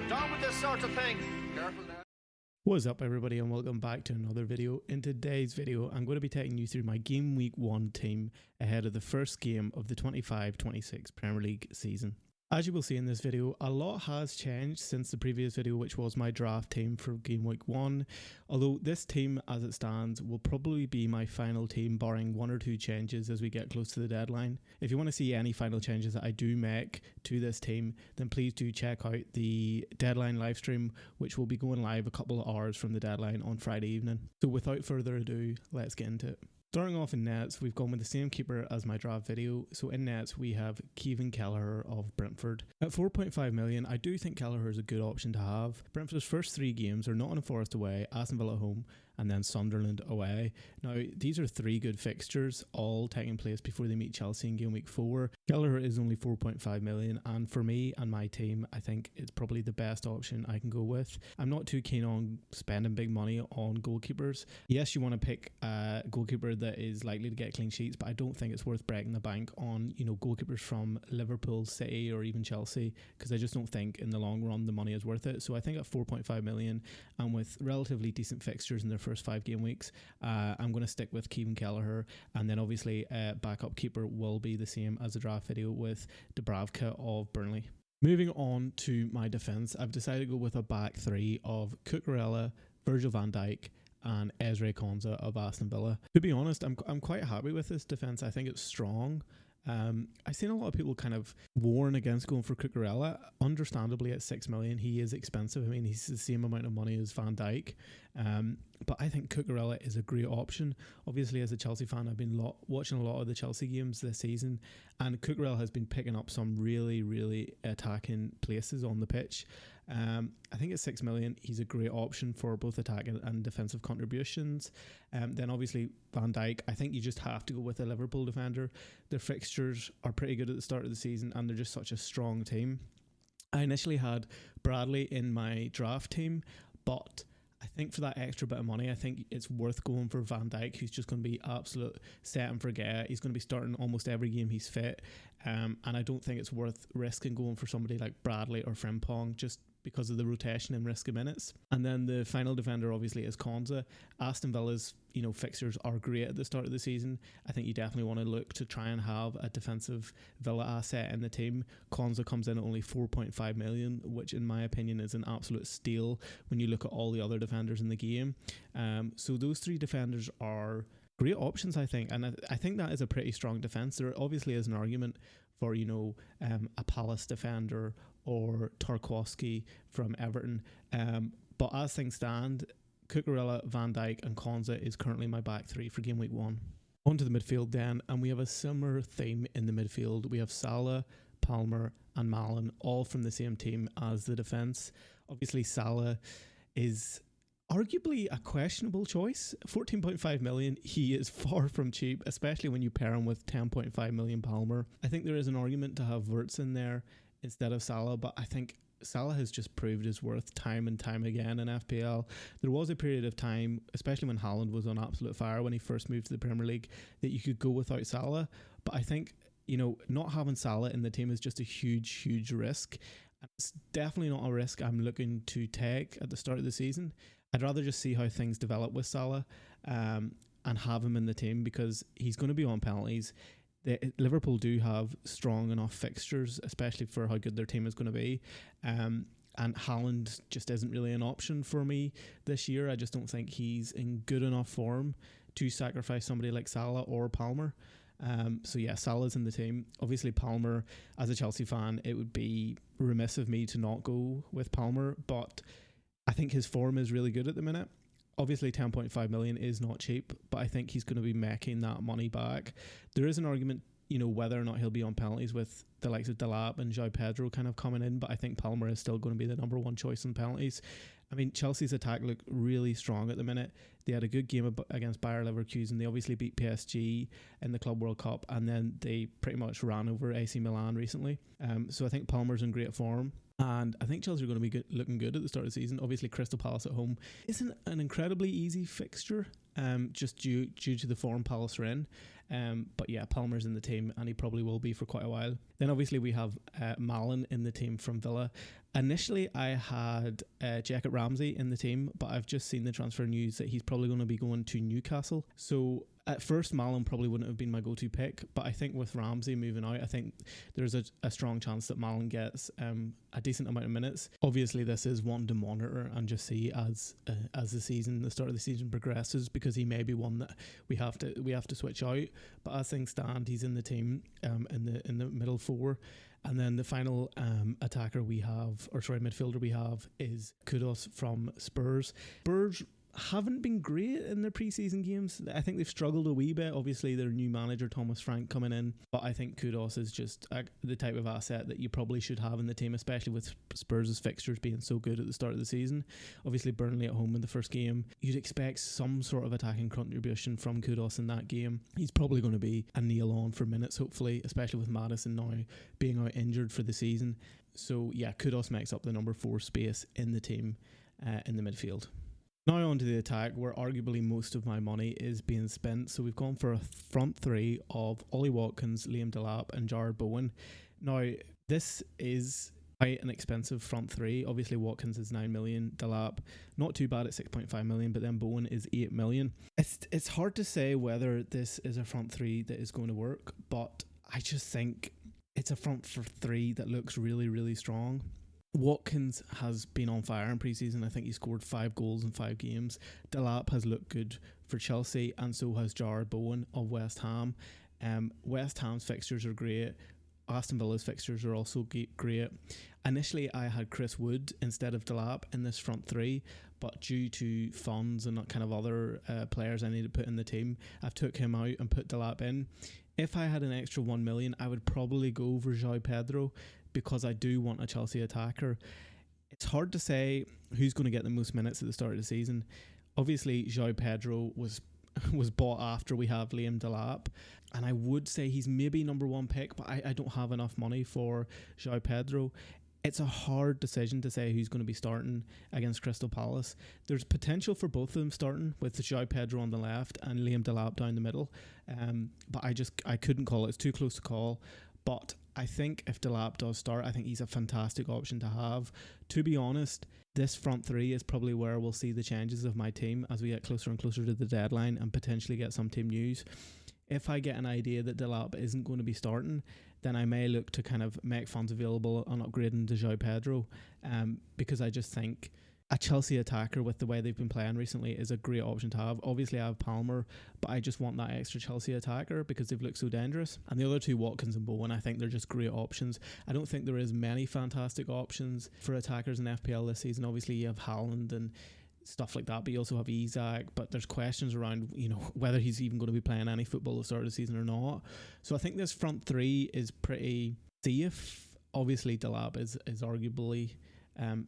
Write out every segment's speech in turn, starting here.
Down with this sort of thing. Careful now. What's up everybody and welcome back to another video. In today's video I'm going to be taking you through my game week 1 team ahead of the first game of the 25-26 Premier League season. As you will see in this video, a lot has changed since the previous video, which was my draft team for game week 1. Although this team as it stands will probably be my final team barring 1 or 2 changes as we get close to the deadline. If you want to see any final changes that I do make to this team, then please do check out the deadline livestream, which will be going live a couple of hours from the deadline on Friday evening. So without further ado, let's get into it. Starting off in nets, we've gone with the same keeper as my draft video. So in nets, we have Kevin Kelleher of Brentford. At 4.5 million, I do think Kelleher is a good option to have. Brentford's first 3 games are Nottingham Forest away, Aston Villa at home, and then Sunderland away. Now, these are 3 good fixtures, all taking place before they meet Chelsea in game week 4. Kelleher is only 4.5 million, and for me and my team, I think it's probably the best option I can go with. I'm not too keen on spending big money on goalkeepers. Yes, you want to pick a goalkeeper that is likely to get clean sheets, but I don't think it's worth breaking the bank on, goalkeepers from Liverpool, City, or even Chelsea, because I just don't think in the long run the money is worth it. So I think at 4.5 million, and with relatively decent fixtures in their first 5 game weeks, I'm going to stick with Kevin Kelleher, and then obviously backup keeper will be the same as the draft video with Dubravka of Burnley. Moving on to my defence, I've decided to go with a back 3 of Cucurella, Virgil van Dijk, and Ezri Konsa of Aston Villa. To be honest, I'm quite happy with this defence. I think it's strong. I've seen a lot of people kind of warn against going for Cucurella. Understandably, at 6 million, he is expensive. I mean, he's the same amount of money as Van Dijk. But I think Cucurella is a great option. Obviously, as a Chelsea fan, I've been watching a lot of the Chelsea games this season, and Cucurella has been picking up some really, really attacking places on the pitch. I think at 6 million, he's a great option for both attacking and defensive contributions. Then obviously Van Dijk, I think you just have to go with a Liverpool defender. Their fixtures are pretty good at the start of the season, and they're just such a strong team. I initially had Bradley in my draft team, but I think for that extra bit of money, I think it's worth going for Van Dijk, who's just going to be absolute set and forget. He's going to be starting almost every game he's fit, and I don't think it's worth risking going for somebody like Bradley or Frimpong just because of the rotation and risk of minutes. And then the final defender obviously is Konsa. Aston Villa's fixtures are great at the start of the season. I think you definitely want to look to try and have a defensive Villa asset in the team. Konsa comes in at only 4.5 million, which in my opinion is an absolute steal when you look at all the other defenders in the game. So those 3 defenders are great options, I think, and I think that is a pretty strong defence. There obviously is an argument for a Palace defender or Tarkowski from Everton, but as things stand, Cucurella, Van Dijk and Konsa is currently my back 3 for game week 1. On to the midfield then, and we have a similar theme in the midfield. We have Salah, Palmer and Malen, all from the same team as the defence. Obviously Salah is arguably a questionable choice. 14.5 million, he is far from cheap, especially when you pair him with 10.5 million Palmer. I think there is an argument to have Wirtz in there instead of Salah, but I think Salah has just proved his worth time and time again in FPL. There was a period of time, especially when Haaland was on absolute fire when he first moved to the Premier League, that you could go without Salah, but I think not having Salah in the team is just a huge risk. It's definitely not a risk I'm looking to take at the start of the season. I'd rather just see how things develop with Salah and have him in the team, because he's going to be on penalties. Liverpool do have strong enough fixtures, especially for how good their team is going to be. And Haaland just isn't really an option for me this year. I just don't think he's in good enough form to sacrifice somebody like Salah or Palmer. So yeah, Salah's in the team. Obviously Palmer, as a Chelsea fan, it would be remiss of me to not go with Palmer, but I think his form is really good at the minute. Obviously 10.5 million is not cheap, but I think he's going to be making that money back. There is an argument, whether or not he'll be on penalties with the likes of Delap and João Pedro kind of coming in, but I think Palmer is still going to be the number 1 choice on penalties. I mean, Chelsea's attack look really strong at the minute. They had a good game against Bayer Leverkusen. They obviously beat PSG in the Club World Cup, and then they pretty much ran over AC Milan recently. So I think Palmer's in great form. And I think Chelsea are going to be looking good at the start of the season. Obviously, Crystal Palace at home isn't an incredibly easy fixture, just due to the form Palace are in. But yeah, Palmer's in the team, and he probably will be for quite a while. Then obviously we have Malen in the team from Villa. Initially, I had Jacket Ramsey in the team, but I've just seen the transfer news that he's probably going to be going to Newcastle. So at first, Malin probably wouldn't have been my go-to pick, but I think with Ramsey moving out, I think there's a strong chance that Malin gets a decent amount of minutes. Obviously, this is one to monitor and just see as the start of the season progresses, because he may be one that we have to switch out. But as things stand, he's in the team in the middle four. And then the final midfielder we have is Kudos from Spurs. Spurs haven't been great in their preseason games. I think they've struggled a wee bit. Obviously, their new manager, Thomas Frank, coming in. But I think Kudos is just the type of asset that you probably should have in the team, especially with Spurs' fixtures being so good at the start of the season. Obviously, Burnley at home in the first game. You'd expect some sort of attacking contribution from Kudos in that game. He's probably going to be a nail on for minutes, hopefully, especially with Maddison now being out injured for the season. So, yeah, Kudos makes up the number 4 space in the team in the midfield. Now on to the attack, where arguably most of my money is being spent. So we've gone for a front three of Ollie Watkins, Liam Delap and Jared Bowen. Now, this is quite an expensive front three. Obviously, Watkins is 9 million, Delap not too bad at 6.5 million, but then Bowen is 8 million. It's hard to say whether this is a front three that is going to work, but I just think it's a front three that looks really, really strong. Watkins has been on fire in pre-season. I think he scored 5 goals in 5 games. Delap has looked good for Chelsea, and so has Jared Bowen of West Ham. West Ham's fixtures are great. Aston Villa's fixtures are also great. Initially, I had Chris Wood instead of Delap in this front three, but due to funds and kind of other players I need to put in the team, I've took him out and put Delap in. If I had an extra 1 million, I would probably go over João Pedro, because I do want a Chelsea attacker. It's hard to say who's going to get the most minutes at the start of the season. Obviously, João Pedro was bought after we have Liam Delap, and I would say he's maybe number 1 pick, but I don't have enough money for João Pedro. It's a hard decision to say who's going to be starting against Crystal Palace. There's potential for both of them starting, with João Pedro on the left and Liam Delap down the middle, but I couldn't call it. It's too close to call. But I think if Delap does start, I think he's a fantastic option to have. To be honest, this front three is probably where we'll see the changes of my team as we get closer and closer to the deadline and potentially get some team news. If I get an idea that Delap isn't going to be starting, then I may look to kind of make funds available on upgrading to João Pedro, because I just think a Chelsea attacker with the way they've been playing recently is a great option to have. Obviously, I have Palmer, but I just want that extra Chelsea attacker because they've looked so dangerous. And the other two, Watkins and Bowen, I think they're just great options. I don't think there is many fantastic options for attackers in FPL this season. Obviously, you have Haaland and stuff like that, but you also have Isak, but there's questions around, whether he's even going to be playing any football at the start of the season or not. So I think this front three is pretty safe. Obviously, Delap is arguably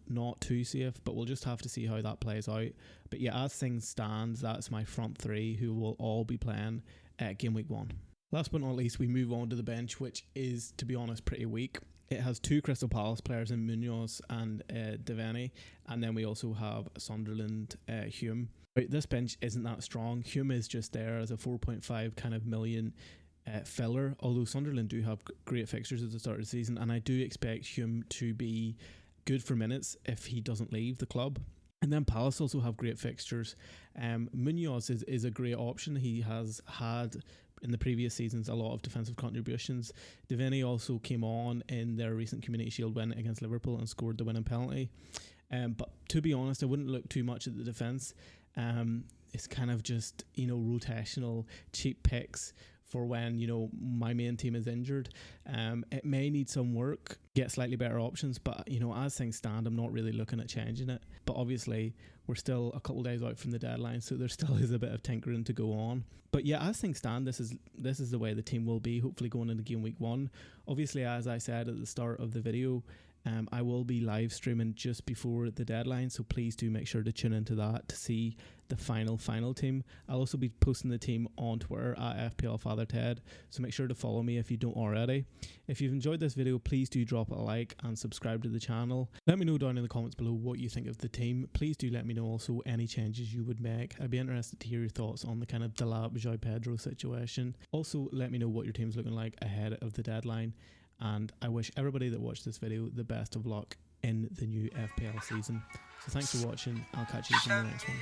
not too safe, but we'll just have to see how that plays out. But yeah, as things stand, that's my front three, who will all be playing game week 1. Last but not least, we move on to the bench, which is, to be honest, pretty weak. It has 2 Crystal Palace players in Munoz and Devaney, and then we also have Sunderland Hume. But this bench isn't that strong. Hume is just there as a 4.5 kind of million filler, although Sunderland do have great fixtures at the start of the season, and I do expect Hume to be good for minutes if he doesn't leave the club. And then Palace also have great fixtures. Munoz is a great option. He has had in the previous seasons a lot of defensive contributions. Devaney also came on in their recent Community Shield win against Liverpool and scored the winning penalty. But to be honest, I wouldn't look too much at the defence. It's kind of just, rotational cheap picks for when, my main team is injured. It may need some work, get slightly better options, but, as things stand, I'm not really looking at changing it. But obviously, we're still a couple of days out from the deadline, so there still is a bit of tinkering to go on. But yeah, as things stand, this is the way the team will be, hopefully going into game week 1. Obviously, as I said at the start of the video, I will be live streaming just before the deadline, so please do make sure to tune into that to see the final team. I'll also be posting the team on Twitter at fplfatherted, so make sure to follow me if you don't already. If you've enjoyed this video, please do drop a like and subscribe to the channel. Let me know down in the comments below what you think of the team. Please do let me know also any changes you would make. I'd be interested to hear your thoughts on the kind of Delap João Pedro situation. Also, let me know what your team's looking like ahead of the deadline. And I wish everybody that watched this video the best of luck in the new FPL season. So thanks for watching. I'll catch you in the next one.